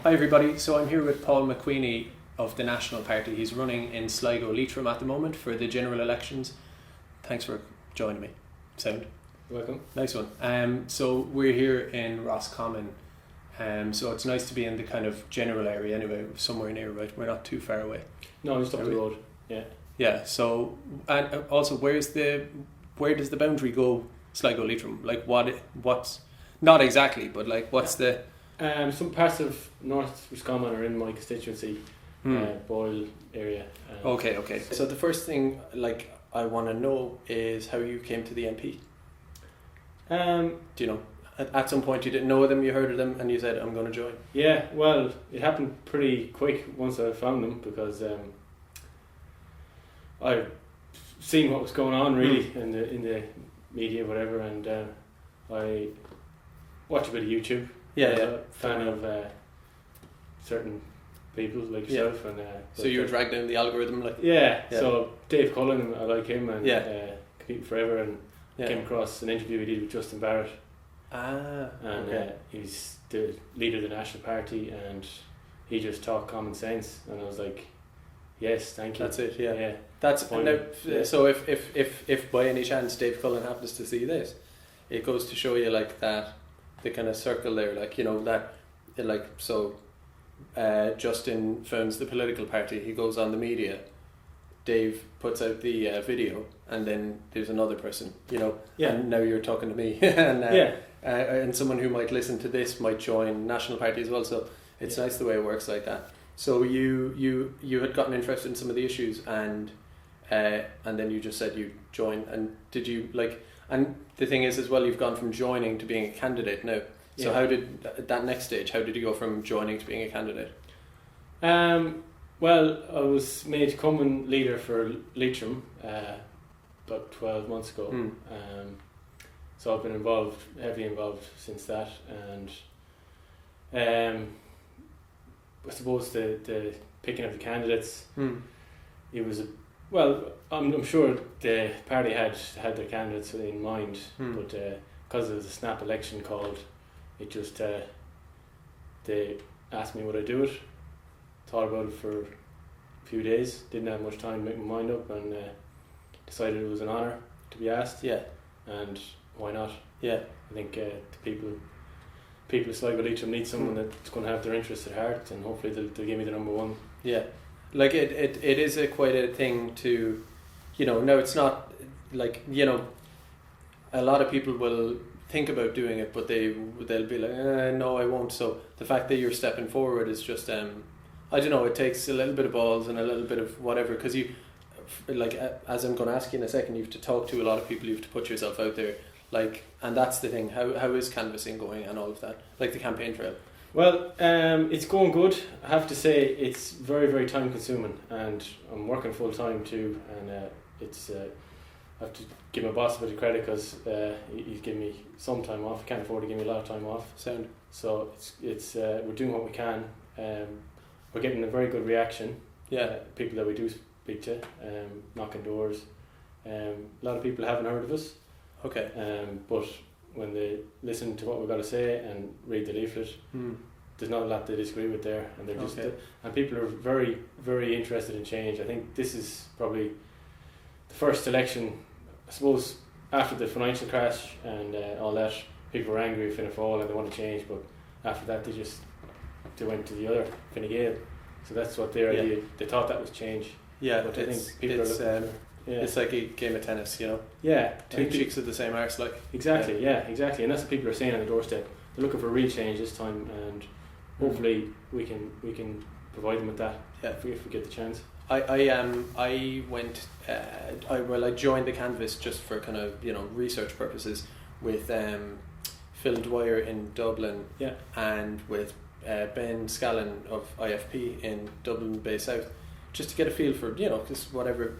Hi everybody, so I'm here with Paul McWeeney of the National Party. He's running in Sligo-Leitrim at the moment for the general elections. Thanks for joining me. Sound? Welcome. Nice one. So we're here in Roscommon, so it's nice to be in the kind of general area anyway, somewhere near, right? We're not too far away. No, just up the road. Yeah. Yeah, so, and also where does the boundary go, Sligo-Leitrim? Like what's, not exactly, but like what's the... Some parts of North Roscommon are in my constituency, Boyle area. Okay. So the first thing like I want to know is how you came to the MP. Do you know? At some point you didn't know them, you heard of them, and you said, I'm going to join. Yeah, well, it happened pretty quick once I found them, because I've seen what was going on really in the media, whatever, and I watch a bit of YouTube. Yeah. Fan of certain people like yourself, and so you were dragged down the algorithm, like. Yeah. So Dave Cullen, I like him, and Compete Forever, and came across an interview he did with Justin Barrett. He's the leader of the National Party, and he just talked common sense, and I was like, yes, thank you. That's it. Yeah. That's now, so if by any chance Dave Cullen happens to see this, it goes to show you like that. The kind of circle there, like, you know, that, like, so Justin founds the political party, he goes on the media, Dave puts out the video, and then there's another person, you know, and now you're talking to me, and someone who might listen to this might join National Party as well, so it's nice the way it works like that. So you had gotten interested in some of the issues, and then you just said you'd join, and did you, like... And the thing is as well, you've gone from joining to being a candidate now. So how did that next stage, how did you go from joining to being a candidate? Well, I was made common leader for Leitrim about 12 months ago. So I've been heavily involved since that, and I suppose the picking of the candidates, it was well, I'm sure the party had their candidates in mind, but because of the snap election called, it just they asked me would I do it. Thought about it for a few days, didn't have much time to make my mind up, and decided it was an honour to be asked. Yeah, and why not? Yeah, I think the people of Sligo-Leitrim need someone that's going to have their interests at heart, and hopefully they'll give me the number one. Yeah. Like it is quite a thing to, you know, no, it's not like, you know, a lot of people will think about doing it, but they'll be like, no, I won't. So the fact that you're stepping forward is just, I don't know, it takes a little bit of balls and a little bit of whatever, because you, like, as I'm going to ask you in a second, you have to talk to a lot of people, you have to put yourself out there, like, and that's the thing. How is canvassing going and all of that, like the campaign trail? Well, it's going good. I have to say it's very, very time consuming, and I'm working full time too, and it's I have to give my boss a bit of credit, because he's given me some time off. He can't afford to give me a lot of time off. So it's we're doing what we can. We're getting a very good reaction. People that we do speak to, knocking doors. A lot of people haven't heard of us. Okay. But when they listen to what we've got to say and read the leaflet, there's not a lot they disagree with there, and they're just and people are very, very interested in change. I think this is probably the first election, I suppose, after the financial crash and all that. People were angry with Fine Gael and they want to change, but after that they went to the other Fine Gael. So that's what their idea. They thought that was change. Yeah, but I think people are looking for, it's like a game of tennis, you know. Yeah, two cheeks of the same arse, like. Exactly, exactly, and that's what people are saying on the doorstep. They're looking for real change this time, and hopefully we can provide them with that. If we get the chance. I went. I joined the canvass just for kind of, you know, research purposes with Phil Dwyer in Dublin, and with Ben Scallon of IFP in Dublin Bay South, just to get a feel for, you know, just whatever.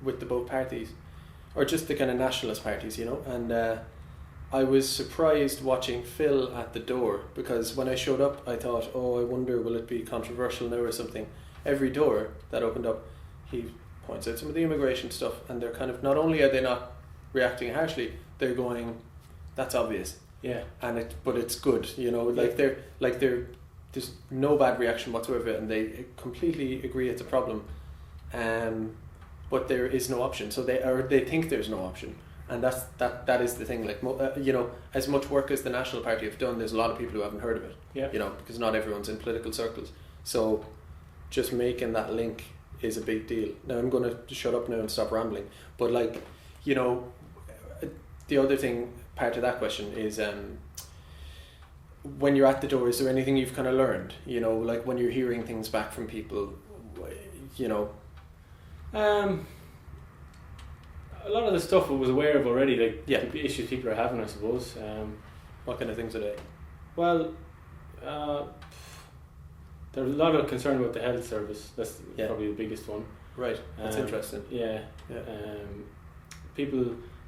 With the both parties, or just the kind of nationalist parties, you know, and I was surprised watching Phil at the door, because when I showed up I thought, I wonder will it be controversial now or something. Every door that opened up, he points out some of the immigration stuff, and they're kind of, not only are they not reacting harshly, they're going, that's obvious, but it's good, you know, like they're there's no bad reaction whatsoever, and they completely agree it's a problem, but there is no option. So they think there's no option, and that is the thing. Like as much work as the National Party have done, there's a lot of people who haven't heard of it. Yeah. Because not everyone's in political circles. So just making that link is a big deal. Now I'm going to shut up now and stop rambling. But the other thing, part of that question is, when you're at the door, is there anything you've kind of learned? Like when you're hearing things back from people, A lot of the stuff I was aware of already, like the issues people are having, I suppose. What kind of things are they? Well, there's a lot of concern about the health service. That's probably the biggest one. Right, that's interesting. Yeah. A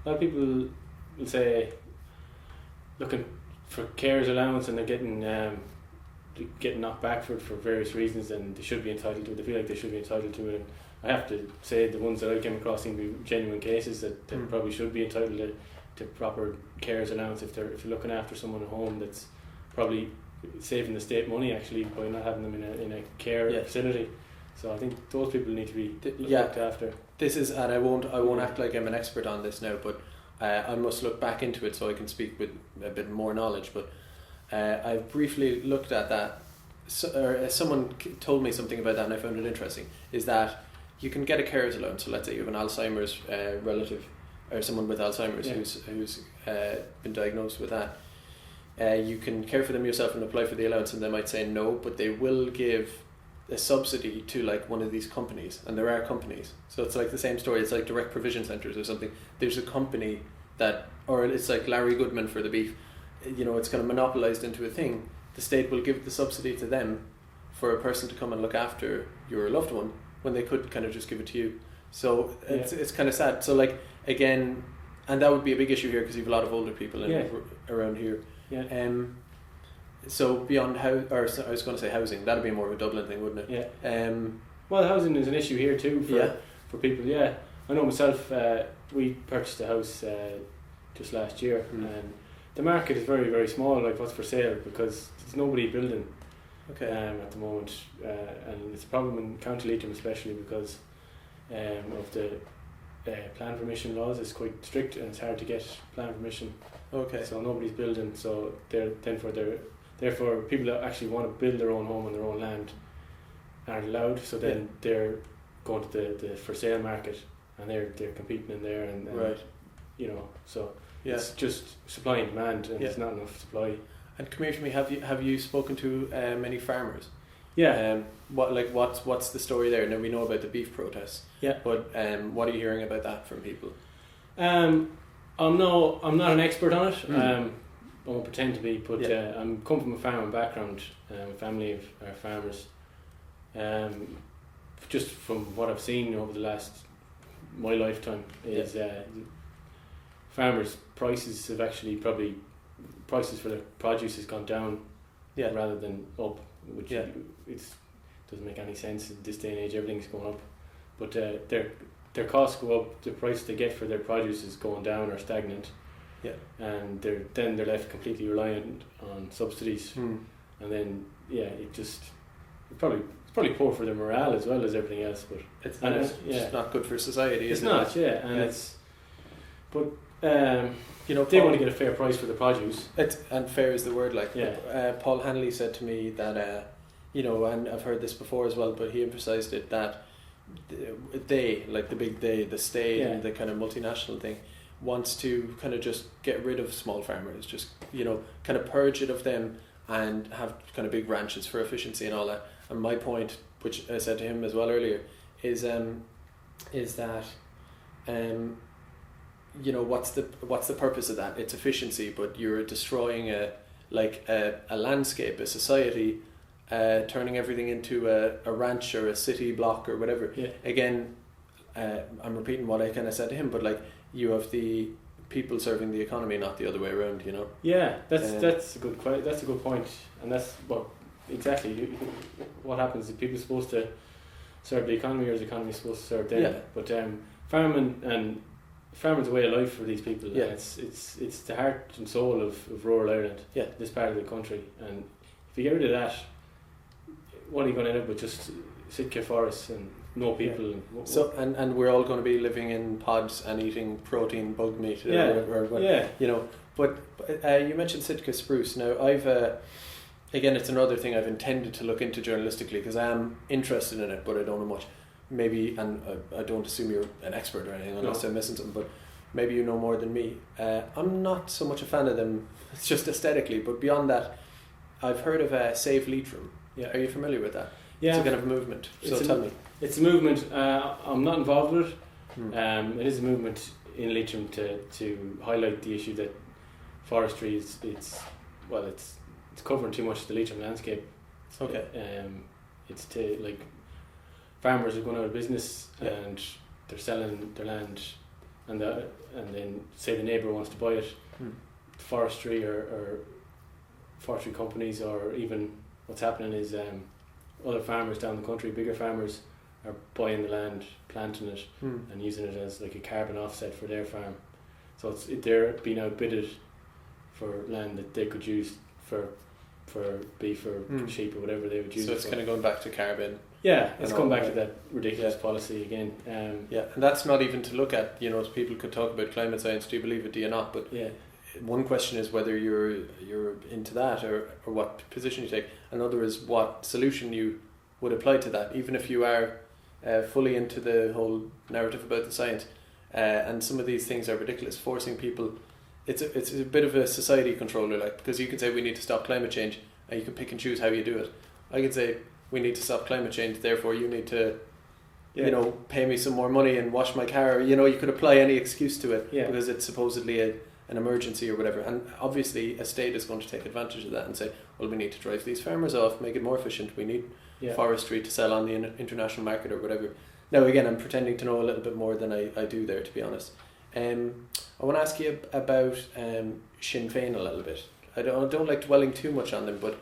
lot of people will say looking for carers allowance, and they're getting knocked back for various reasons, and they should be entitled to it. They feel like they should be entitled to it. And I have to say the ones that I came across seem to be genuine cases that they probably should be entitled to proper carers allowance if you're looking after someone at home. That's probably saving the state money actually by not having them in a care facility. So I think those people need to be looked after. This is, and I won't act like I'm an expert on this now, but I must look back into it so I can speak with a bit more knowledge. But I've briefly looked at that. Someone told me something about that, and I found it interesting. Is that you can get a carer's allowance. So let's say you have an Alzheimer's relative or someone with Alzheimer's who's been diagnosed with that. You can care for them yourself and apply for the allowance, and they might say no, but they will give a subsidy to like one of these companies, and there are companies. So it's like the same story. It's like direct provision centres or something. There's a company that, or it's like Larry Goodman for the beef. It's kind of monopolised into a thing. The state will give the subsidy to them for a person to come and look after your loved one when they could kind of just give it to you. So it's kind of sad. So like again, and that would be a big issue here because you have a lot of older people around here. Yeah. So beyond I was going to say housing. That'd be more of a Dublin thing, wouldn't it? Yeah. Well, housing is an issue here too for people. Yeah, I know myself. We purchased a house just last year, and the market is very, very small. Like what's for sale, because there's nobody building. Okay. At the moment, and it's a problem in County Leitrim especially because of the plan permission laws. It's quite strict and it's hard to get plan permission. Okay. So nobody's building. So therefore people that actually want to build their own home on their own land aren't allowed. So then they're going to the for sale market, and they're competing in there, and right. So it's just supply and demand, and there's not enough supply. And come here to me. Have you spoken to many farmers? Yeah. What's the story there? Now we know about the beef protests. Yeah. But what are you hearing about that from people? I'm not an expert on it. I won't pretend to be, but I'm come from a farming background. Family of farmers. Just from what I've seen over my lifetime is farmers' prices have actually prices for their produce has gone down rather than up, which it doesn't make any sense in this day and age. Everything's going up, but their costs go up. The price they get for their produce is going down or stagnant, and they're left completely reliant on subsidies, and then it's probably poor for their morale as well as everything else. But it's just not good for society. It's not, they want to get a fair price for the produce. And fair is the word. Paul Hanley said to me that and I've heard this before as well, but he emphasised it that the state and the kind of multinational thing wants to kind of just get rid of small farmers, just kind of purge it of them and have kind of big ranches for efficiency and all that. And my point, which I said to him as well earlier, is that what's the purpose of that? It's efficiency, but you're destroying a landscape, a society, turning everything into a ranch or a city block or whatever. Again, I'm repeating what I kind of said to him, but you have the people serving the economy, not the other way around. That's a good point, and that's exactly what happens. If people are supposed to serve the economy, or is the economy supposed to serve them? But farming's a way of life for these people. And it's the heart and soul of rural Ireland. This part of the country, and if you get rid of that, what are you going to end up with? Just Sitka forests and no people. Yeah. And so and we're all going to be living in pods and eating protein bug meat or whatever, you know. But you mentioned Sitka spruce. Now I've again, it's another thing I've intended to look into journalistically because I am interested in it, but I don't know much. Maybe, and I don't assume you're an expert or anything unless I'm missing something, but maybe you know more than me. I'm not so much a fan of them. It's just aesthetically, but beyond that, I've heard of Save Leitrim. Yeah, are you familiar with that? Yeah, it's a kind of a movement. So tell me. It's a movement. I'm not involved with it. It is a movement in Leitrim to highlight the issue that forestry it's covering too much of the Leitrim landscape. Okay. It's to like farmers are going out of business and they're selling their land, and then say the neighbour wants to buy it. Forestry or forestry companies, or even what's happening is other farmers down the country, bigger farmers, are buying the land, planting it, and using it as like a carbon offset for their farm. So they're being outbidded for land that they could use for beef or sheep or whatever they would use. So it's kind of going back to carbon. Yeah, it's going back to that ridiculous policy again. And that's not even to look at. You know, people could talk about climate science. Do you believe it? Do you not? But one question is whether you're into that or what position you take. Another is what solution you would apply to that, even if you are fully into the whole narrative about the science. And some of these things are ridiculous, forcing people. It's a bit of a society controller, like, because you can say we need to stop climate change, and you can pick and choose how you do it. I could say we need to stop climate change, therefore you need to, you know, pay me some more money and wash my car. You know, you could apply any excuse to it because it's supposedly an emergency or whatever. And obviously a state is going to take advantage of that and say, well, we need to drive these farmers off, make it more efficient. We need forestry to sell on the international market or whatever. Now, again, I'm pretending to know a little bit more than I do there, to be honest. I want to ask you about Sinn Féin a little bit. I don't like dwelling too much on them, but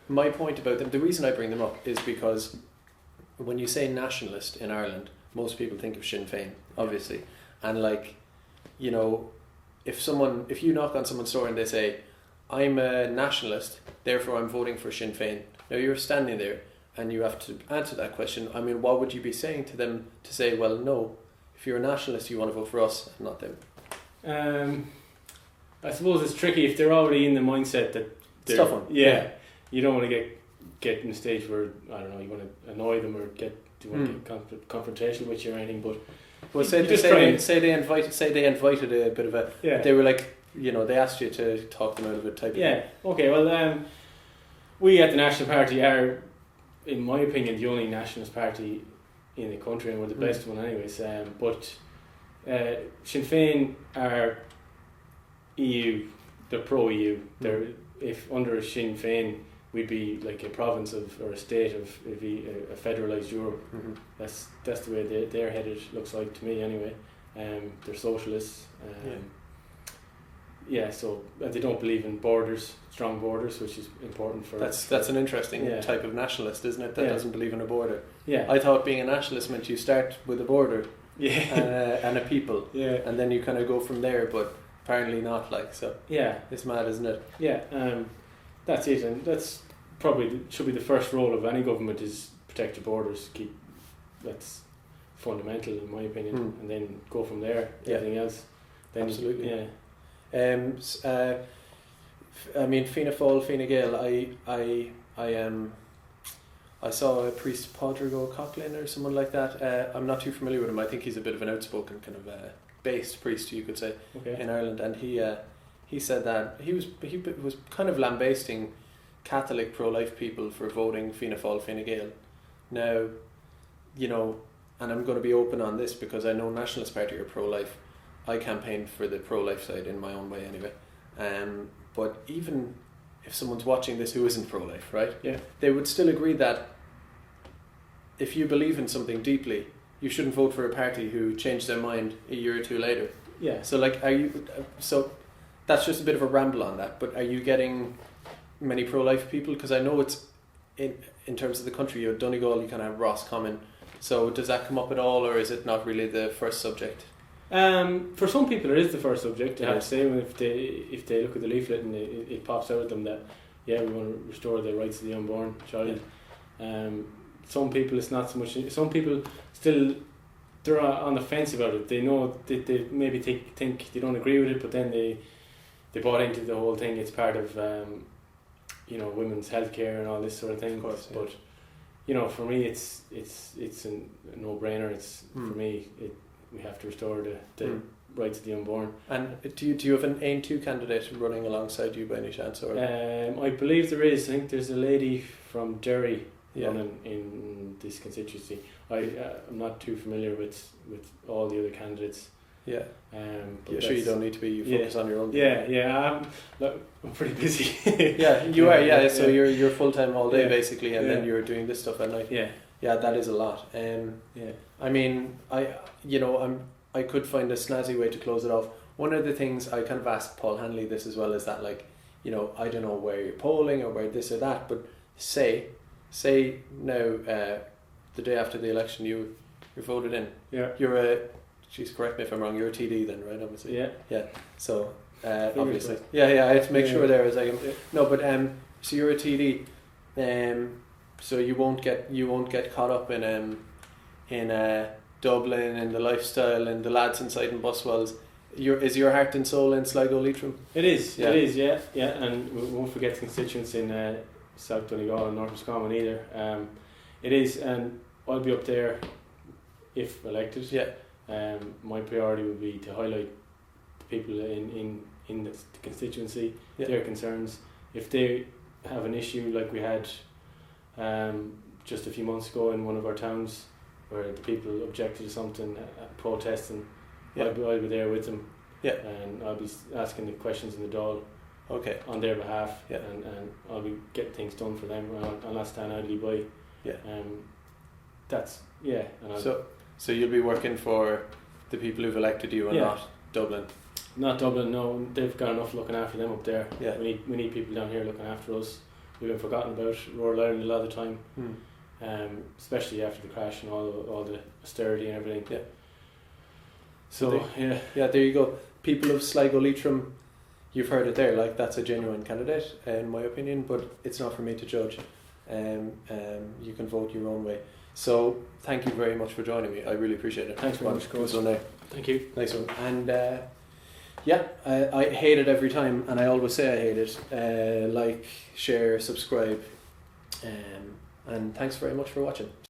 my point about them, the reason I bring them up is because when you say nationalist in Ireland, most people think of Sinn Féin, obviously. And like, you know, if you knock on someone's door and they say, I'm a nationalist, therefore I'm voting for Sinn Féin. Now you're standing there and you have to answer that question. I mean, what would you be saying to them to say, well, no, if you're a nationalist, you want to vote for us and not them? I suppose it's tricky if they're already in the mindset that they're... Tough one. Yeah. You don't want to get in a stage where, I don't know, you want to annoy them or get confrontational with you or anything, but... Well, say they invited a bit of a... They were like, you know, they asked you to talk them out of it type of thing. Okay, well, we at the National Party are, in my opinion, the only nationalist party in the country, and we're the best one anyways. But Sinn Féin are EU, they're pro-EU. They're, if under Sinn Féin, we'd be like a province of, or a state of, it'd be a federalised Europe. That's the way they're headed, looks like to me anyway. They're socialists. So they don't believe in borders, strong borders, which is important for... That's an interesting type of nationalist, isn't it? That doesn't believe in a border. Yeah. I thought being a nationalist meant you start with a border and a people, and then you kind of go from there, but apparently not, like, so. Yeah. It's mad, isn't it? Yeah. That's it, and that's probably should be the first role of any government, is protect your borders. That's fundamental in my opinion, and then go from there. Everything else, then absolutely. Yeah. I mean, Fianna Fáil, Fine Gael. I saw a priest, Pádraig Coughlin or someone like that. I'm not too familiar with him. I think he's a bit of an outspoken kind of based priest, you could say, in Ireland, and he said that he was kind of lambasting Catholic pro-life people for voting Fianna Fáil, Fine Gael. Now, you know, and I'm going to be open on this because I know Nationalist Party are pro-life. I campaigned for the pro-life side in my own way anyway. But even if someone's watching this who isn't pro-life, right? Yeah. They would still agree that if you believe in something deeply, you shouldn't vote for a party who changed their mind a year or two later. Yeah. So like, so that's just a bit of a ramble on that, but are you getting many pro-life people? Because I know it's in terms of the country, you have Donegal, you kind of have Roscommon. So does that come up at all, or is it not really the first subject? For some people it is the first subject, I have to say. If they look at the leaflet and it pops out at them that we want to restore the rights of the unborn child. Some people it's not so much. Some people still they're on the fence about it. They know they maybe think they don't agree with it, but then they bought into the whole thing. It's part of women's healthcare and all this sort of thing. Of course, yeah. But for me, it's a no-brainer. It's for me. We have to restore the rights of the unborn. And do you have an Ain2 candidate running alongside you by any chance? Or I believe there is. I think there's a lady from Derry running in this constituency. I'm not too familiar with all the other candidates. Yeah. But sure you don't need to be. You focus on your own. I'm pretty busy. Yeah, you are. Yeah, so you're full time all day basically, and then you're doing this stuff at night. Yeah. Yeah, that is a lot. I mean, I could find a snazzy way to close it off. One of the things I kind of asked Paul Hanley this as well is that, like, I don't know where you're polling or where this or that, but say now the day after the election you're voted in. Yeah. Correct me if I'm wrong. You're a TD then, right? Obviously. Yeah. Yeah. So obviously, I had to make sure there as I can. No, but so you're a TD, so you won't get caught up in Dublin and the lifestyle and the lads inside in Buswells. Is your heart and soul in Sligo-Leitrim? It is. Yeah. It is. Yeah. Yeah. And we won't forget the constituents in South Donegal and North Roscommon either. It is, and I'll be up there if elected. Yeah. My priority would be to highlight the people in the constituency, their concerns. If they have an issue like we had just a few months ago in one of our towns, where the people objected to something, protesting, I'll be there with them. Yeah. And I'll be asking the questions in the Dáil. Okay. On their behalf. Yeah. And I'll be getting things done for them. I'll not stand idly by. Yeah. And So you'll be working for the people who've elected you and not Dublin? Not Dublin, no. They've got enough looking after them up there. Yeah. We need people down here looking after us. We've been forgotten about rural Ireland a lot of the time. Especially after the crash and all the austerity and everything. Yeah. So there you go. People of Sligo-Leitrim, you've heard it there. Like, that's a genuine candidate in my opinion, but it's not for me to judge. You can vote your own way. So thank you very much for joining me. I really appreciate it. Thanks very much, Coach. Thank you. Nice one. And I hate it every time, and I always say I hate it. Like, share, subscribe, and thanks very much for watching.